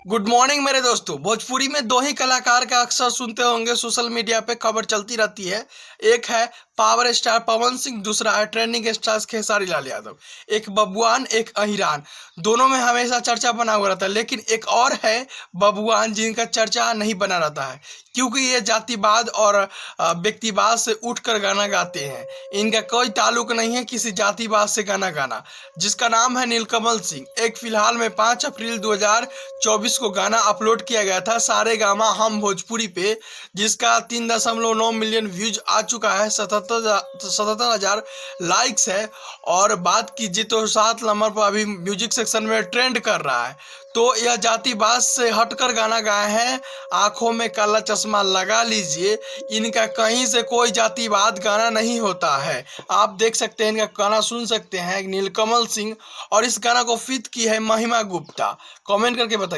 Good morning मेरे दोस्तों। भोजपुरी में दो ही कलाकार का अक्सर सुनते होंगे, सोशल मीडिया पे खबर चलती रहती है। एक है पावर स्टार पवन सिंह, दूसरा है ट्रेंडिंग स्टार खेसारी लाल यादव। एक बबुआन, एक अहिरान, दोनों में हमेशा चर्चा बना हुआ रहता है। लेकिन एक और है बबुआन, जिनका चर्चा नहीं बना रहता है, क्योंकि ये जातिवाद और व्यक्तिवाद से उठकर गाना गाते हैं। इनका कोई ताल्लुक नहीं है किसी जातिवाद से गाना गाना। जिसका नाम है नीलकमल सिंह। एक फिलहाल में 5 अप्रैल 2024 को गाना अपलोड किया गया था सारे गामा हम भोजपुरी पे, जिसका 3.9 मिलियन व्यूज आ चुका है, 77,000 लाइक्स है। और बात कीजिए तो 7 नंबर पर अभी म्यूजिक सेक्शन में ट्रेंड कर रहा है। तो यह जातिवाद से हटकर गाना गाए हैं। आंखों में काला चश्मा लगा लीजिए, इनका कहीं से कोई जातिवाद गाना नहीं होता है। आप देख सकते हैं, इनका गाना सुन सकते हैं, नीलकमल सिंह। और इस गाना को फीट की है महिमा गुप्ता। कमेंट करके बताइए।